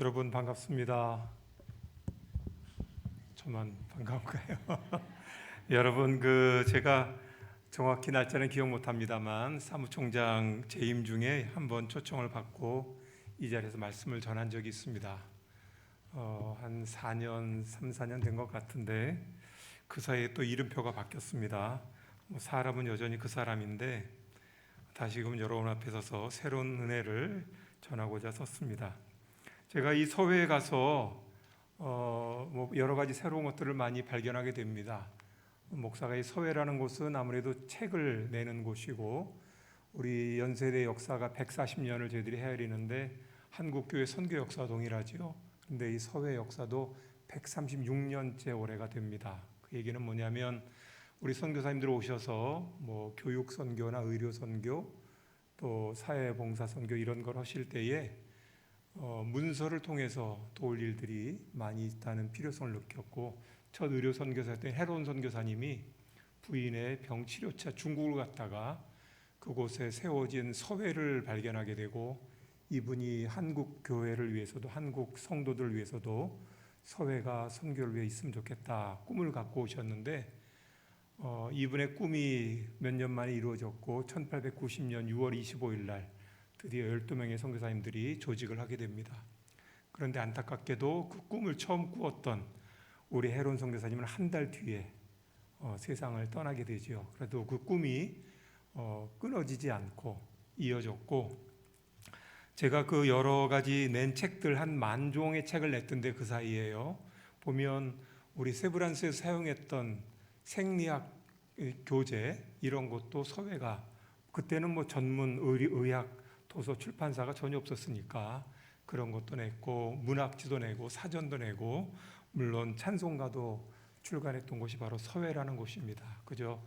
여러분 반갑습니다. 저만 반가운가요? 여러분 제가 정확히 날짜는 기억 못합니다만 사무총장 재임 중에 한번 초청을 받고 이 자리에서 말씀을 전한 적이 있습니다. 한 4년, 3, 4년 된 것 같은데 그 사이에 또 이름표가 바뀌었습니다. 사람은 여전히 그 사람인데 다시금 여러분 앞에 서서 새로운 은혜를 전하고자 섰습니다. 제가 이 서회에 가서 여러 가지 새로운 것들을 많이 발견하게 됩니다. 목사가 이 서회라는 곳은 아무래도 책을 내는 곳이고 우리 연세대 역사가 140년을 저희들이 헤아리는데 한국교회 선교 역사와 동일하지요. 그런데 이 서회 역사도 136년째 올해가 됩니다. 그 얘기는 뭐냐면 우리 선교사님들 오셔서 교육 선교나 의료 선교 또 사회 봉사 선교 이런 걸 하실 때에 문서를 통해서 도울 일들이 많이 있다는 필요성을 느꼈고 첫 의료 선교사였던 헤론 선교사님이 부인의 병 치료차 중국을 갔다가 그곳에 세워진 서회를 발견하게 되고 이분이 한국 교회를 위해서도 한국 성도들을 위해서도 서회가 선교를 위해 있으면 좋겠다 꿈을 갖고 오셨는데 이분의 꿈이 몇 년 만에 이루어졌고 1890년 6월 25일 날 드디어 12명의 선교사님들이 조직을 하게 됩니다. 그런데 안타깝게도 그 꿈을 처음 꾸었던 우리 헤론 선교사님은 한 달 뒤에 세상을 떠나게 되죠. 그래도 그 꿈이 끊어지지 않고 이어졌고 제가 그 여러 가지 낸 책들 한 10,000종의 책을 냈던데 그 사이에요. 보면 우리 세브란스에서 사용했던 생리학 교재 이런 것도 서회가 그때는 전문 의학 도서 출판사가 전혀 없었으니까 그런 것도 냈고 문학지도 내고 사전도 내고 물론 찬송가도 출간했던 곳이 바로 서회라는 곳입니다. 그저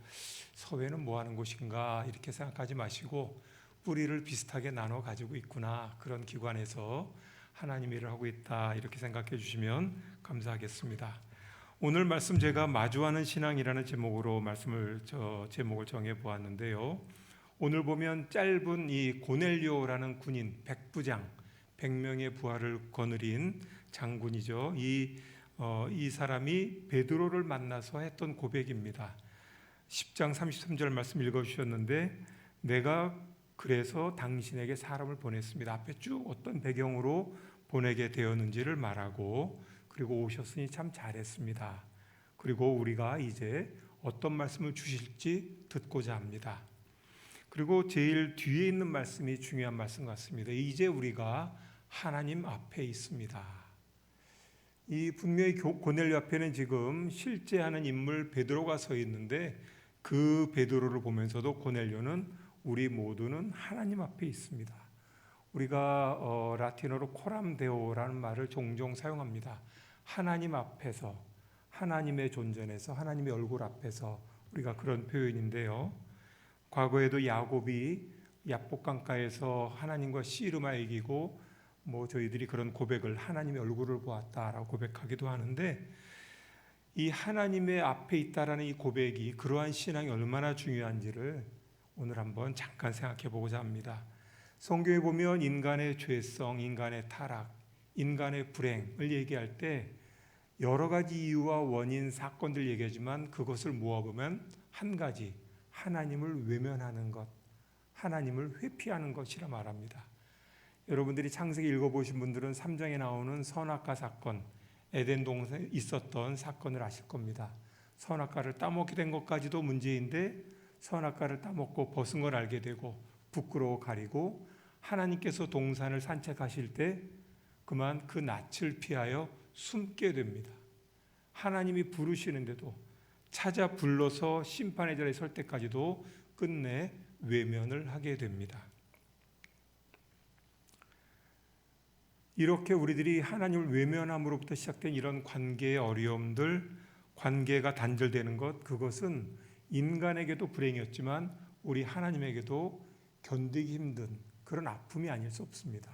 서회는 뭐 하는 곳인가 이렇게 생각하지 마시고 뿌리를 비슷하게 나눠 가지고 있구나 그런 기관에서 하나님 일을 하고 있다 이렇게 생각해 주시면 감사하겠습니다. 오늘 말씀 제가 마주하는 신앙이라는 제목으로 제목을 정해 보았는데요. 오늘 보면 짧은 이 고넬료라는 군인 백부장 100명의 부하를 거느린 장군이죠. 이 사람이 베드로를 만나서 했던 고백입니다. 10장 33절 말씀 읽어주셨는데 내가 그래서 당신에게 사람을 보냈습니다. 앞에 쭉 어떤 배경으로 보내게 되었는지를 말하고 그리고 오셨으니 참 잘했습니다. 그리고 우리가 이제 어떤 말씀을 주실지 듣고자 합니다. 그리고 제일 뒤에 있는 말씀이 중요한 말씀 같습니다. 이제 우리가 하나님 앞에 있습니다. 이 분명히 고넬료 앞에는 지금 실제 하는 인물 베드로가 서 있는데 그 베드로를 보면서도 고넬료는 우리 모두는 하나님 앞에 있습니다. 우리가 라틴어로 코람데오라는 말을 종종 사용합니다. 하나님 앞에서 하나님의 존전에서 하나님의 얼굴 앞에서 우리가 그런 표현인데요. 과거에도 야곱이 야복강가에서 하나님과 씨름하여 이기고 저희들이 그런 고백을 하나님의 얼굴을 보았다라고 고백하기도 하는데 이 하나님의 앞에 있다라는 이 고백이 그러한 신앙이 얼마나 중요한지를 오늘 한번 잠깐 생각해 보고자 합니다. 성경에 보면 인간의 죄성, 인간의 타락, 인간의 불행을 얘기할 때 여러 가지 이유와 원인, 사건들 얘기하지만 그것을 모아보면 한 가지 하나님을 외면하는 것, 하나님을 회피하는 것이라 말합니다. 여러분들이 창세기 읽어보신 분들은 3장에 나오는 선악과 사건, 에덴 동산에 있었던 사건을 아실 겁니다. 선악과를 따먹게 된 것까지도 문제인데 선악과를 따먹고 벗은 걸 알게 되고 부끄러워 가리고 하나님께서 동산을 산책하실 때 그만 그 낯을 피하여 숨게 됩니다. 하나님이 부르시는데도 찾아 불러서 심판의 자리에 설 때까지도 끝내 외면을 하게 됩니다. 이렇게 우리들이 하나님을 외면함으로부터 시작된 이런 관계의 어려움들, 관계가 단절되는 것, 그것은 인간에게도 불행이었지만 우리 하나님에게도 견디기 힘든 그런 아픔이 아닐 수 없습니다.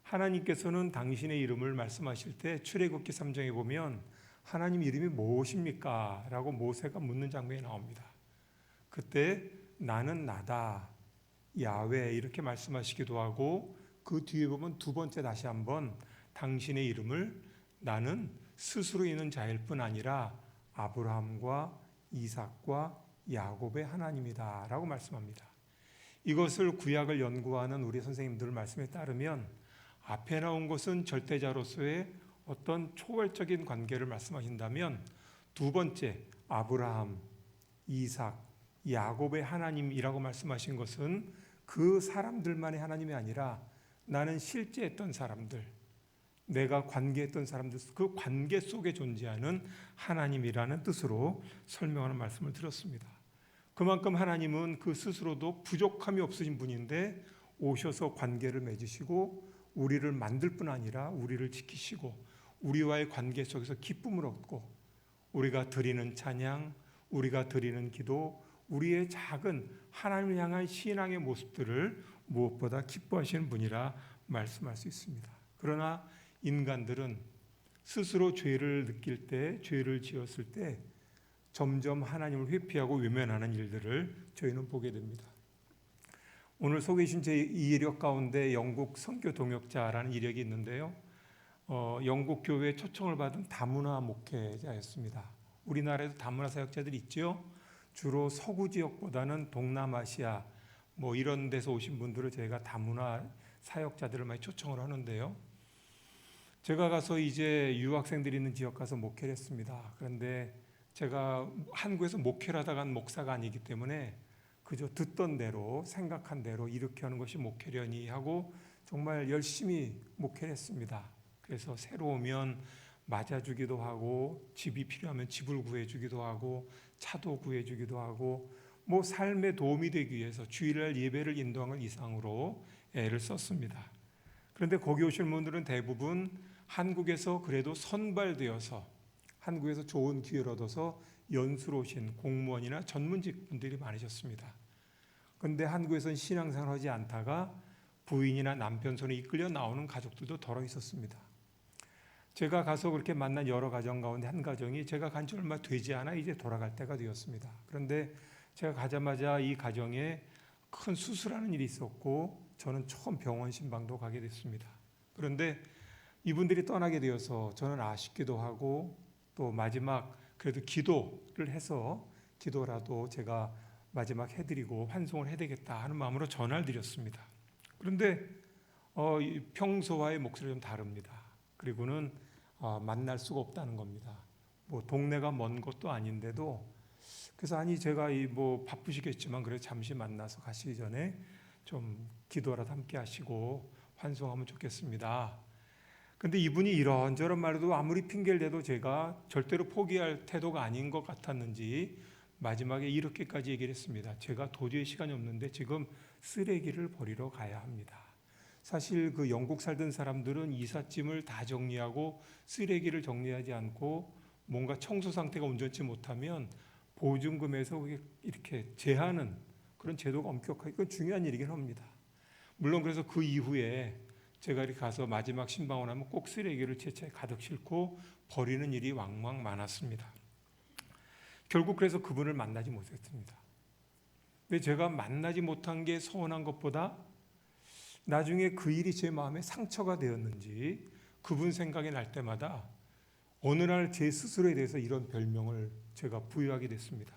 하나님께서는 당신의 이름을 말씀하실 때 출애굽기 3장에 보면 하나님 이름이 무엇입니까? 라고 모세가 묻는 장면이 나옵니다. 그때 나는 나다, 야훼 이렇게 말씀하시기도 하고 그 뒤에 보면 두 번째 다시 한번 당신의 이름을 나는 스스로 있는 자일 뿐 아니라 아브라함과 이삭과 야곱의 하나님이다 라고 말씀합니다. 이것을 구약을 연구하는 우리 선생님들 말씀에 따르면 앞에 나온 것은 절대자로서의 어떤 초월적인 관계를 말씀하신다면 두 번째 아브라함, 이삭, 야곱의 하나님이라고 말씀하신 것은 그 사람들만의 하나님이 아니라 나는 실제 했던 사람들, 내가 관계했던 사람들, 그 관계 속에 존재하는 하나님이라는 뜻으로 설명하는 말씀을 들었습니다. 그만큼 하나님은 그 스스로도 부족함이 없으신 분인데 오셔서 관계를 맺으시고 우리를 만들 뿐 아니라 우리를 지키시고 우리와의 관계 속에서 기쁨을 얻고 우리가 드리는 찬양, 우리가 드리는 기도, 우리의 작은 하나님을 향한 신앙의 모습들을 무엇보다 기뻐하시는 분이라 말씀할 수 있습니다. 그러나 인간들은 스스로 죄를 느낄 때, 죄를 지었을 때 점점 하나님을 회피하고 외면하는 일들을 저희는 보게 됩니다. 오늘 소개해주신 제 이력 가운데 영국 선교 동역자라는 이력이 있는데요. 영국 교회에 초청을 받은 다문화 목회자였습니다. 우리나라에도 다문화 사역자들이 있죠. 주로 서구 지역보다는 동남아시아 이런 데서 오신 분들을 저희가 다문화 사역자들을 많이 초청을 하는데요. 제가 가서 이제 유학생들이 있는 지역 가서 목회를 했습니다. 그런데 제가 한국에서 목회를 하다 간 목사가 아니기 때문에 그저 듣던 대로 생각한 대로 이렇게 하는 것이 목회려니 하고 정말 열심히 목회를 했습니다. 그래서 새로 오면 맞아주기도 하고 집이 필요하면 집을 구해주기도 하고 차도 구해주기도 하고 삶에 도움이 되기 위해서 주일날 예배를 인도하는 이상으로 애를 썼습니다. 그런데 거기 오신 분들은 대부분 한국에서 그래도 선발되어서 한국에서 좋은 기회를 얻어서 연수로 오신 공무원이나 전문직 분들이 많으셨습니다. 그런데 한국에서는 신앙생활을 하지 않다가 부인이나 남편 손에 이끌려 나오는 가족들도 더러 있었습니다. 제가 가서 그렇게 만난 여러 가정 가운데 한 가정이 제가 간 지 얼마 되지 않아 이제 돌아갈 때가 되었습니다. 그런데 제가 가자마자 이 가정에 큰 수술하는 일이 있었고 저는 처음 병원 신방도 가게 됐습니다. 그런데 이분들이 떠나게 되어서 저는 아쉽기도 하고 또 마지막 그래도 기도를 해서 기도라도 제가 마지막 해드리고 환송을 해야되겠다 하는 마음으로 전화를 드렸습니다. 그런데 평소와의 목소리가 좀 다릅니다. 그리고는 만날 수가 없다는 겁니다. 동네가 먼 것도 아닌데도 그래서 아니 제가 바쁘시겠지만 그래 잠시 만나서 가시기 전에 좀 기도라도 함께 하시고 환송하면 좋겠습니다. 근데 이분이 이런저런 말도 아무리 핑계를 대도 제가 절대로 포기할 태도가 아닌 것 같았는지 마지막에 이렇게까지 얘기를 했습니다. 제가 도저히 시간이 없는데 지금 쓰레기를 버리러 가야 합니다. 사실 그 영국 살던 사람들은 이삿짐을 다 정리하고 쓰레기를 정리하지 않고 뭔가 청소 상태가 온전치 못하면 보증금에서 이렇게 제하는 그런 제도가 엄격하게 그건 중요한 일이긴 합니다. 물론 그래서 그 이후에 제가 이렇게 가서 마지막 신방을 하면 꼭 쓰레기를 제 차에 가득 싣고 버리는 일이 왕왕 많았습니다. 결국 그래서 그분을 만나지 못했습니다. 근데 제가 만나지 못한 게 서운한 것보다 나중에 그 일이 제 마음에 상처가 되었는지 그분 생각이 날 때마다 어느 날 제 스스로에 대해서 이런 별명을 제가 부여하게 됐습니다.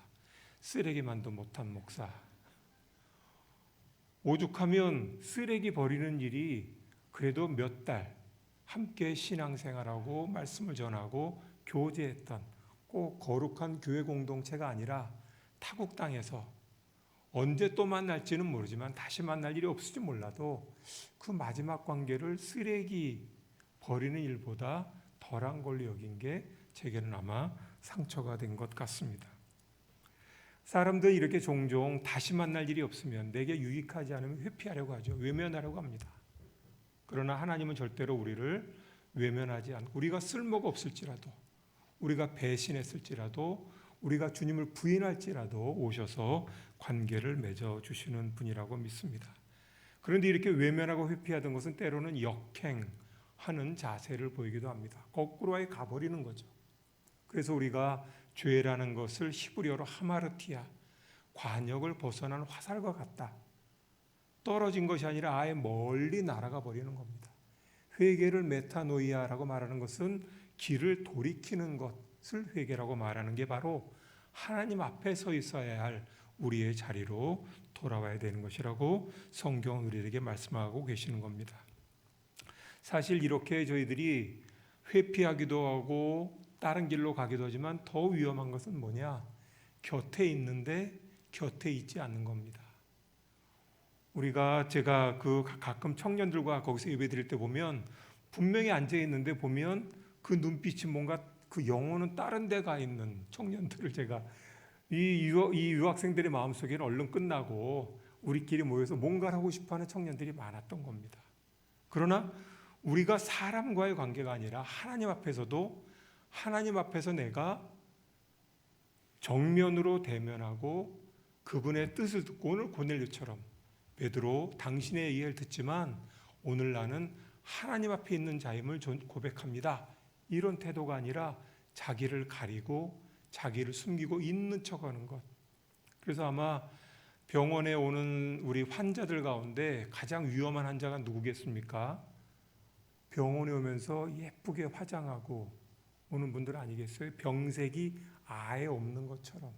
쓰레기만도 못한 목사. 오죽하면 쓰레기 버리는 일이 그래도 몇 달 함께 신앙생활하고 말씀을 전하고 교제했던 꼭 거룩한 교회 공동체가 아니라 타국 땅에서 언제 또 만날지는 모르지만 다시 만날 일이 없을지 몰라도 그 마지막 관계를 쓰레기 버리는 일보다 덜한 걸로 여긴 게 제게는 아마 상처가 된 것 같습니다. 사람들은 이렇게 종종 다시 만날 일이 없으면 내게 유익하지 않으면 회피하려고 하죠. 외면하려고 합니다. 그러나 하나님은 절대로 우리를 외면하지 않고 우리가 쓸모가 없을지라도 우리가 배신했을지라도 우리가 주님을 부인할지라도 오셔서 관계를 맺어주시는 분이라고 믿습니다. 그런데 이렇게 외면하고 회피하던 것은 때로는 역행하는 자세를 보이기도 합니다. 거꾸로에 가버리는 거죠. 그래서 우리가 죄라는 것을 히브리어로 하마르티아, 관역을 벗어난 화살과 같다. 떨어진 것이 아니라 아예 멀리 날아가 버리는 겁니다. 회개를 메타노이아라고 말하는 것은 길을 돌이키는 것을 회개라고 말하는 게 바로 하나님 앞에 서 있어야 할 우리의 자리로 돌아와야 되는 것이라고 성경은 우리에게 말씀하고 계시는 겁니다. 사실 이렇게 저희들이 회피하기도 하고 다른 길로 가기도 하지만 더 위험한 것은 뭐냐? 곁에 있는데 곁에 있지 않는 겁니다. 제가 가끔 청년들과 거기서 예배 드릴 때 보면 분명히 앉아 있는데 보면 그 눈빛이 뭔가 그 영혼은 다른 데 가 있는 청년들을 제가 이 유학생들의 마음속에는 얼른 끝나고 우리끼리 모여서 뭔가를 하고 싶어하는 청년들이 많았던 겁니다. 그러나 우리가 사람과의 관계가 아니라 하나님 앞에서도 하나님 앞에서 내가 정면으로 대면하고 그분의 뜻을 듣고 오늘 고넬료처럼 베드로 당신의 이해를 듣지만 오늘 나는 하나님 앞에 있는 자임을 고백합니다. 이런 태도가 아니라 자기를 가리고 자기를 숨기고 있는 척하는 것. 그래서 아마 병원에 오는 우리 환자들 가운데 가장 위험한 환자가 누구겠습니까? 병원에 오면서 예쁘게 화장하고 오는 분들 아니겠어요? 병색이 아예 없는 것처럼.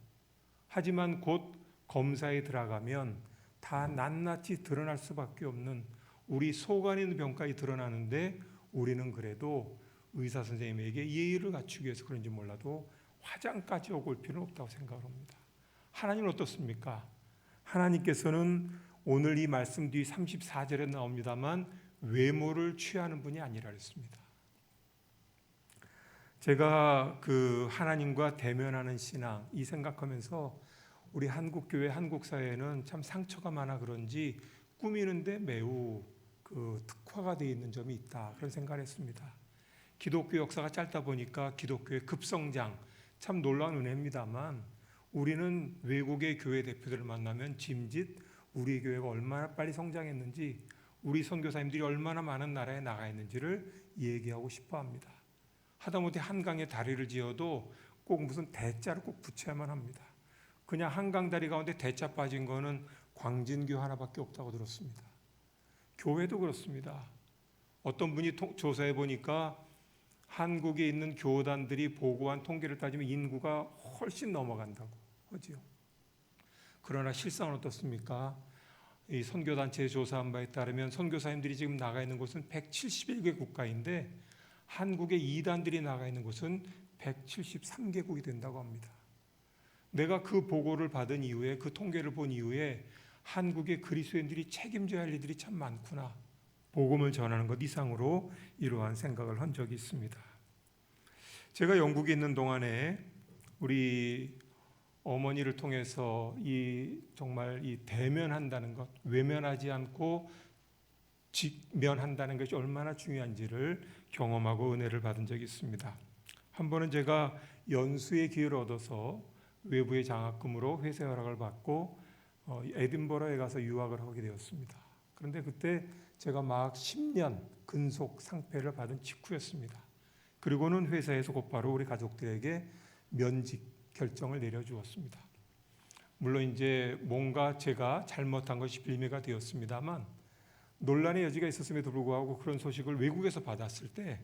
하지만 곧 검사에 들어가면 다 낱낱이 드러날 수밖에 없는 우리 속 안에 있는 병까지 드러나는데 우리는 그래도 의사 선생님에게 예의를 갖추기 위해서 그런지 몰라도 화장까지 오고 올 필요는 없다고 생각합니다. 하나님은 어떻습니까? 하나님께서는 오늘 이 말씀 뒤 34절에 나옵니다만 외모를 취하는 분이 아니라 했습니다. 제가 하나님과 대면하는 신앙 이 생각하면서 우리 한국 교회 한국 사회에는 참 상처가 많아 그런지 꾸미는데 매우 특화가 되어 있는 점이 있다 그런 생각을 했습니다. 기독교 역사가 짧다 보니까 기독교의 급성장 참 놀라운 은혜입니다만 우리는 외국의 교회 대표들을 만나면 짐짓 우리 교회가 얼마나 빨리 성장했는지 우리 선교사님들이 얼마나 많은 나라에 나가 있는지를 얘기하고 싶어 합니다. 하다못해 한강에 다리를 지어도 꼭 무슨 대자를 꼭 붙여야만 합니다. 그냥 한강 다리 가운데 대자 빠진 거는 광진교 하나밖에 없다고 들었습니다. 교회도 그렇습니다. 어떤 분이 조사해 보니까 한국에 있는 교단들이 보고한 통계를 따지면 인구가 훨씬 넘어간다고 하지요. 그러나 실상은 어떻습니까? 이 선교단체에 조사한 바에 따르면 선교사님들이 지금 나가 있는 곳은 171개 국가인데 한국의 이단들이 나가 있는 곳은 173개국이 된다고 합니다. 내가 그 보고를 받은 이후에 그 통계를 본 이후에 한국의 그리스도인들이 책임져야 할 일들이 참 많구나. 복음을 전하는 것 이상으로 이러한 생각을 한 적이 있습니다. 제가 영국에 있는 동안에 우리 어머니를 통해서 정말 대면한다는 것, 외면하지 않고 직면한다는 것이 얼마나 중요한지를 경험하고 은혜를 받은 적이 있습니다. 한 번은 제가 연수의 기회를 얻어서 외부의 장학금으로 회사 허락을 받고 에딘버러에 가서 유학을 하게 되었습니다. 그런데 그때 제가 막 10년 근속 상패를 받은 직후였습니다. 그리고는 회사에서 곧바로 우리 가족들에게 면직 결정을 내려주었습니다. 물론 이제 뭔가 제가 잘못한 것이 빌미가 되었습니다만 논란의 여지가 있었음에도 불구하고 그런 소식을 외국에서 받았을 때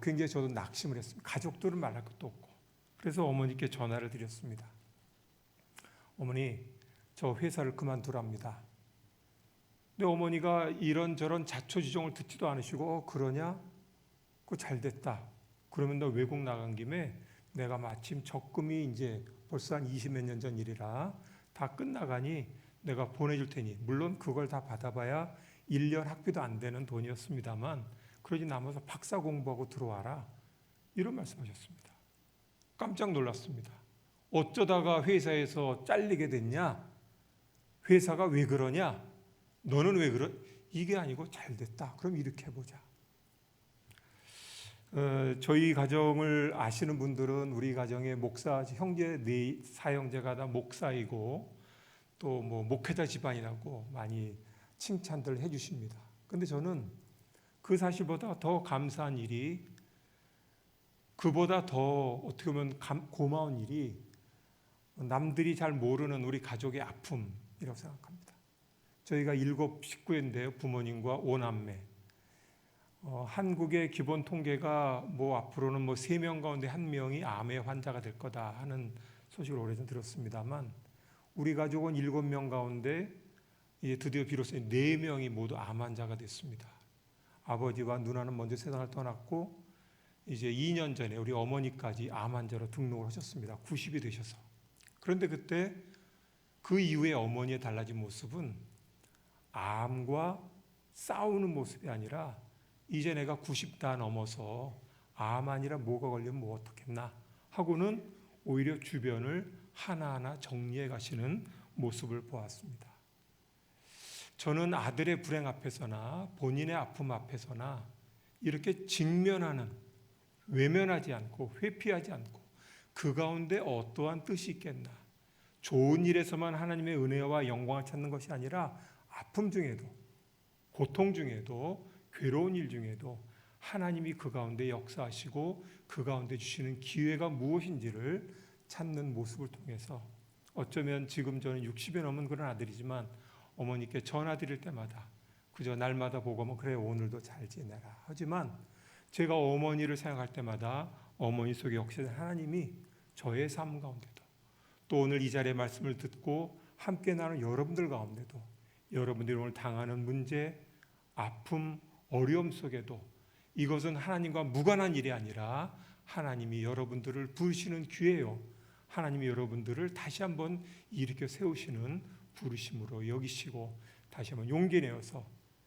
굉장히 저도 낙심을 했습니다. 가족들은 말할 것도 없고. 그래서 어머니께 전화를 드렸습니다. 어머니, 저 회사를 그만두랍니다. 근데 어머니가 이런저런 자초지종을 듣지도 않으시고 그러냐? 그거 잘 됐다. 그러면 너 외국 나간 김에 내가 마침 적금이 이제 벌써 한 20몇 년 전 일이라 다 끝나가니 내가 보내줄 테니 물론 그걸 다 받아봐야 1년 학비도 안 되는 돈이었습니다만 그러지 남아서 박사 공부하고 들어와라. 이런 말씀하셨습니다. 깜짝 놀랐습니다. 어쩌다가 회사에서 잘리게 됐냐? 회사가 왜 그러냐? 너는 왜 그러? 이게 아니고 잘 됐다. 그럼 이렇게 해보자. 저희 가정을 아시는 분들은 우리 가정의 목사 형제 네 사형제가 다 목사이고 또 뭐 목회자 집안이라고 많이 칭찬들 해주십니다. 그런데 저는 그 사실보다 더 감사한 일이 그보다 더 어떻게 보면 고마운 일이 남들이 잘 모르는 우리 가족의 아픔이라고 생각합니다. 저희가 7 식구인데요. 부모님과 5남매. 한국의 기본 통계가 앞으로는 3명 가운데 1명이 암의 환자가 될 거다 하는 소식을 오래전 들었습니다만, 우리 가족은 7명 가운데 이제 드디어 비로소 4명이 모두 암 환자가 됐습니다. 아버지와 누나는 먼저 세상을 떠났고, 이제 2년 전에 우리 어머니까지 암 환자로 등록을 하셨습니다. 90이 되셔서. 그런데 그때 그 이후에 어머니의 달라진 모습은 암과 싸우는 모습이 아니라, 이제 내가 90다 넘어서 암 아니라 뭐가 걸리면 어떻겠나 하고는 오히려 주변을 하나하나 정리해 가시는 모습을 보았습니다. 저는 아들의 불행 앞에서나 본인의 아픔 앞에서나 이렇게 직면하는, 외면하지 않고 회피하지 않고 그 가운데 어떠한 뜻이 있겠나, 좋은 일에서만 하나님의 은혜와 영광을 찾는 것이 아니라 아픔 중에도, 고통 중에도, 괴로운 일 중에도 하나님이 그 가운데 역사하시고 그 가운데 주시는 기회가 무엇인지를 찾는 모습을 통해서, 어쩌면 지금 저는 60에 넘은 그런 아들이지만 어머니께 전화 드릴 때마다 그저 날마다 보고 그래 오늘도 잘 지내라 하지만, 제가 어머니를 생각할 때마다 어머니 속에 역사된 하나님이 저의 삶 가운데도, 또 오늘 이 자리의 말씀을 듣고 함께 나눈 여러분들 가운데도, 여러분들이 오늘 당하는 문제, 아픔, 어려움 속에도 이것은 하나님과 무관한 일이 아니라 하나님이 여러분들을 부르시는 기회요, 하나님이 여러분들을 다시 한번 일으켜 세우시는 부르심으로 여기시고, 다시 한번 용기 내어서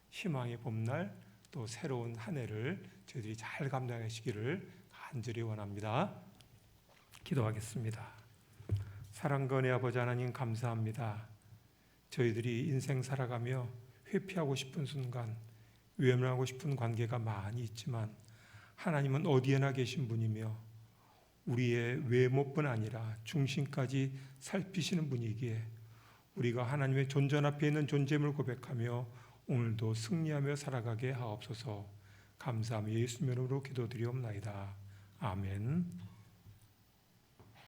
희망의 봄날, 또 새로운 한 해를 저희들이 잘 감당하시기를 간절히 원합니다. 기도하겠습니다. 사랑과 은혜 아버지 하나님, 감사합니다. 저희들이 인생 살아가며 회피하고 싶은 순간, 외면하고 싶은 관계가 많이 있지만 하나님은 어디에나 계신 분이며 우리의 외모뿐 아니라 중심까지 살피시는 분이기에 우리가 하나님의 존전 앞에 있는 존재임을 고백하며 오늘도 승리하며 살아가게 하옵소서. 감사하며 예수님 이름으로 기도드리옵나이다. 아멘.